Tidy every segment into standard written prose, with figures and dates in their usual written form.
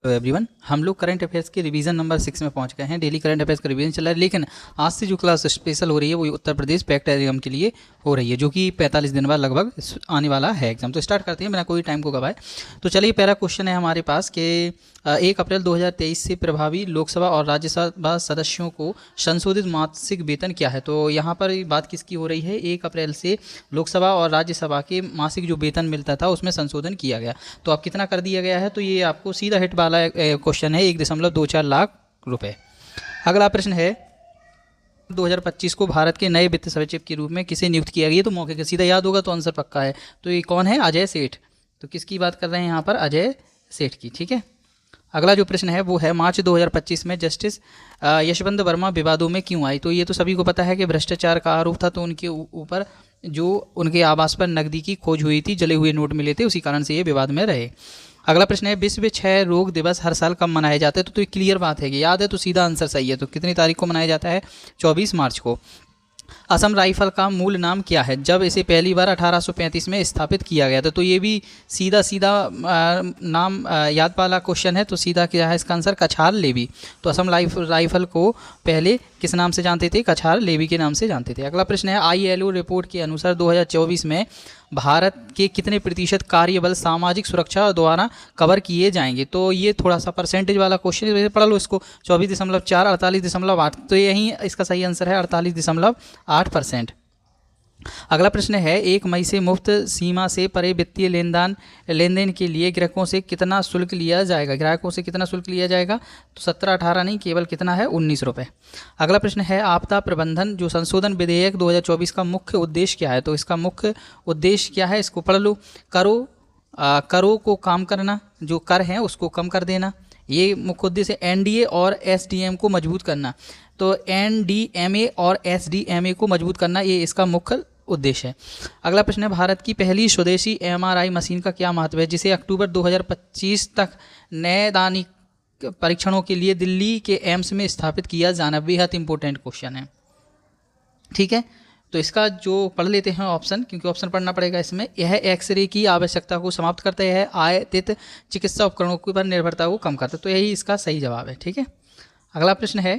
Hello everyone, हम लोग current affairs के रिवीजन नंबर 6 में पहुंच गए हैं। डेली करंट अफेयर्स का रिवीजन चल रहा है, लेकिन आज से जो क्लास स्पेशल हो रही है वो उत्तर प्रदेश पैक्ट एग्जाम के लिए हो रही है, जो कि 45 दिन बाद लगभग आने वाला है एग्जाम। तो स्टार्ट करते हैं बिना कोई टाइम को गवाए। तो चलिए, पहला क्वेश्चन है हमारे पास कि 1 अप्रैल 2023 से प्रभावी लोकसभा और राज्यसभा सदस्यों को संशोधित मासिक वेतन क्या है। तो यहाँ पर बात किसकी हो रही है? 1 अप्रैल से लोकसभा और राज्यसभा के मासिक जो वेतन मिलता था उसमें संशोधन किया गया। तो अब कितना कर दिया गया है? तो ये आपको सीधा हिट वाला क्वेश्चन है, 1.24 लाख रुपए। अगला प्रश्न है, 2025 को भारत के नए वित्त सचिव के रूप में किसे नियुक्त किया गया? तो मौके का सीधा याद होगा तो आंसर पक्का है। तो ये कौन है? अजय सेठ। तो किसकी बात कर रहे हैं यहाँ पर? अजय सेठ की। ठीक है। अगला जो प्रश्न है वो है, मार्च 2025 में जस्टिस यशवंत वर्मा विवादों में क्यों आई? तो ये तो सभी को पता है कि भ्रष्टाचार का आरोप था, तो उनके ऊपर जो उनके आवास पर नकदी की खोज हुई थी, जले हुए नोट मिले थे, उसी कारण से ये विवाद में रहे। अगला प्रश्न है, विश्व क्षय रोग दिवस हर साल कब मनाया जाता है? तो ये क्लियर बात है कि याद है तो सीधा आंसर सही है। तो कितनी तारीख को मनाया जाता है? 24 मार्च को। असम राइफल का मूल नाम क्या है जब इसे पहली बार 1835 में स्थापित किया गया था? तो ये भी सीधा नाम याद वाला क्वेश्चन है। तो सीधा क्या है इसका आंसर? कछार लेवी। तो असम राइफल को पहले किस नाम से जानते थे? कछार लेवी के नाम से जानते थे। अगला प्रश्न है, ILO रिपोर्ट के अनुसार 2024 में भारत के कितने प्रतिशत कार्यबल सामाजिक सुरक्षा द्वारा कवर किए जाएंगे? तो ये थोड़ा सा परसेंटेज वाला क्वेश्चन है, पढ़ लो इसको। 24.4, 48.8। तो यही इसका सही आंसर है, 48.8%। अगला प्रश्न है, 1 मई से मुफ्त सीमा से परे वित्तीय लेन देन के लिए ग्राहकों से कितना शुल्क लिया जाएगा? ग्राहकों से कितना शुल्क लिया जाएगा? तो 17-18 नहीं, केवल कितना है? 19 रुपये। अगला प्रश्न है, आपदा प्रबंधन जो संशोधन विधेयक 2024 का मुख्य उद्देश्य क्या है? तो इसका मुख्य उद्देश्य क्या है? इसको पढ़ लो। करों को कम करना, जो कर हैं उसको कम कर देना, ये मुख्य उद्देश्य। NDA और SDM को मजबूत करना, तो NDMA और SDMA को मजबूत करना, ये इसका मुख्य उद्देश्य है। अगला प्रश्न है, भारत की पहली स्वदेशी MRI मशीन का क्या महत्व है जिसे अक्टूबर 2025 तक नैदानिक परीक्षणों के लिए दिल्ली के एम्स में स्थापित किया जाना? बेहद इंपॉर्टेंट क्वेश्चन है। ठीक है, तो इसका जो पढ़ लेते हैं ऑप्शन, क्योंकि ऑप्शन पढ़ना पड़ेगा इसमें। यह एक्सरे की आवश्यकता को समाप्त करता है, आयातित चिकित्सा उपकरणों पर निर्भरता को कम करता है। तो यही इसका सही जवाब है। ठीक है। अगला प्रश्न है,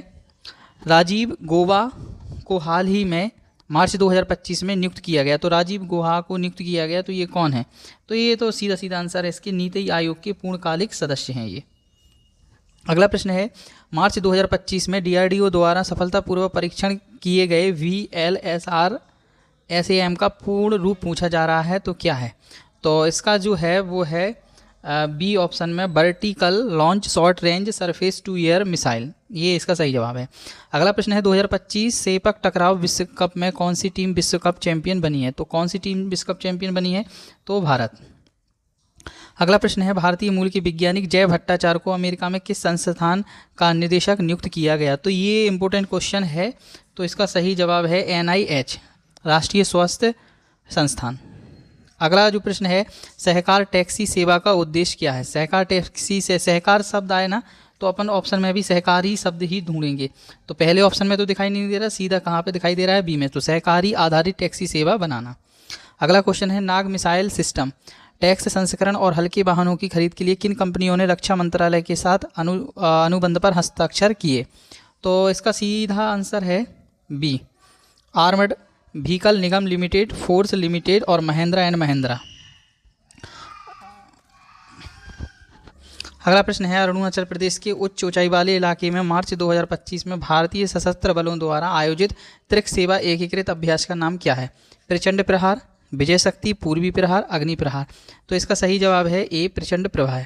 राजीव गौबा को हाल ही में मार्च 2025 में नियुक्त किया गया। तो राजीव गौबा को नियुक्त किया गया, तो ये कौन है? तो ये तो सीधा आंसर है इसके, नीति आयोग के पूर्णकालिक सदस्य हैं ये। अगला प्रश्न है, मार्च 2025 में DRDO द्वारा सफलतापूर्वक परीक्षण किए गए VLSR SAM का पूर्ण रूप पूछा जा रहा है, तो क्या है? तो इसका जो है वो है बी ऑप्शन में, vertical launch short range surface to air missile, ये इसका सही जवाब है। अगला प्रश्न है, 2025 सेपक टकराव विश्व कप में कौन सी टीम विश्व कप चैंपियन बनी है? तो कौन सी टीम विश्व कप चैंपियन बनी है? तो भारत। अगला प्रश्न है, भारतीय मूल के वैज्ञानिक जय भट्टाचार्य को अमेरिका में किस संस्थान का निदेशक नियुक्त किया गया? तो ये इंपॉर्टेंट क्वेश्चन है। तो इसका सही जवाब है NIH, राष्ट्रीय स्वास्थ्य संस्थान। अगला जो प्रश्न है, सहकार टैक्सी सेवा का उद्देश्य क्या है? सहकार टैक्सी से सहकार शब्द आए ना, तो अपन ऑप्शन में भी सहकारी शब्द ही ढूंढेंगे। तो पहले ऑप्शन में तो दिखाई नहीं दे रहा, सीधा कहाँ पे दिखाई दे रहा है? बी में। तो सहकारी आधारित टैक्सी सेवा बनाना। अगला क्वेश्चन है, नाग मिसाइल सिस्टम टैक्स संस्करण और हल्के वाहनों की खरीद के लिए किन कंपनियों ने रक्षा मंत्रालय के साथ अनुबंध पर हस्ताक्षर किए? तो इसका सीधा आंसर है बी, आर्मड व्हीकल निगम लिमिटेड, फोर्स लिमिटेड और महिंद्रा एंड महिंद्रा। अगला प्रश्न है, अरुणाचल प्रदेश के उच्च ऊंचाई वाले इलाके में मार्च 2025 में भारतीय सशस्त्र बलों द्वारा आयोजित त्रिक सेवा एकीकृत अभ्यास का नाम क्या है? प्रचंड प्रहार, विजय शक्ति, पूर्वी प्रहार, अग्नि प्रहार। तो इसका सही जवाब है ए, प्रचंड प्रहार।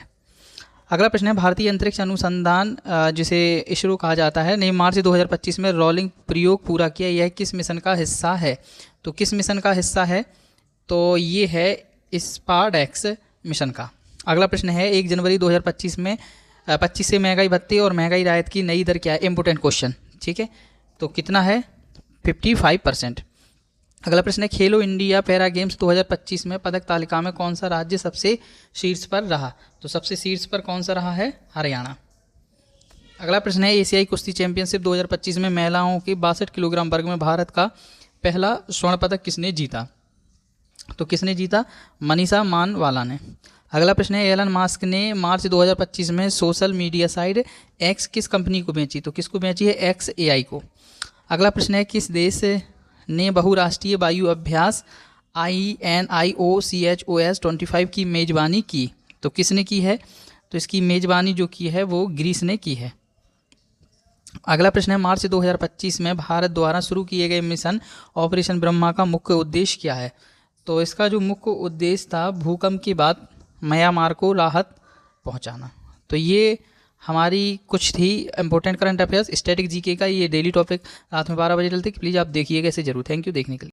अगला प्रश्न है, भारतीय अंतरिक्ष अनुसंधान जिसे इसरो कहा जाता है ने मार्च 2025 में रोलिंग प्रयोग पूरा किया, यह किस मिशन का हिस्सा है? तो किस मिशन का हिस्सा है? तो ये है स्पार्डेक्स मिशन का। अगला प्रश्न है, 1 जनवरी 2025 में 25 से महंगाई भत्ते और महंगाई राहत की नई दर क्या है? Important question. ठीक है, तो कितना है? 55%। अगला प्रश्न है, खेलो इंडिया पैरा गेम्स 2025 में पदक तालिका में कौन सा राज्य सबसे शीर्ष पर रहा? तो सबसे शीर्ष पर कौन सा रहा है? हरियाणा। अगला प्रश्न है, एशियाई कुश्ती चैंपियनशिप 2025 में महिलाओं के 62 किलोग्राम वर्ग में भारत का पहला स्वर्ण पदक किसने जीता? तो किसने जीता? मनीषा मानवाला ने। अगला प्रश्न है, एलन मास्क ने मार्च 2025 में सोशल मीडिया साइट एक्स किस कंपनी को बेची? तो किसको बेची है? एक्स एआई को। अगला प्रश्न है, किस देश ने बहुराष्ट्रीय वायु अभ्यास INIOCHOS 25 की मेजबानी की? तो किसने की है? तो इसकी मेजबानी जो की है वो ग्रीस ने की है। अगला प्रश्न है, मार्च 2025 में भारत द्वारा शुरू किए गए मिशन ऑपरेशन ब्रह्मा का मुख्य उद्देश्य क्या है? तो इसका जो मुख्य उद्देश्य था भूकंप के बाद म्यांमार को राहत पहुंचाना। तो ये हमारी कुछ थी important current affairs static GK का। ये डेली टॉपिक रात में 12 बजे चलते, प्लीज़ आप देखिएगा इसे जरूर। थैंक यू देखने के लिए।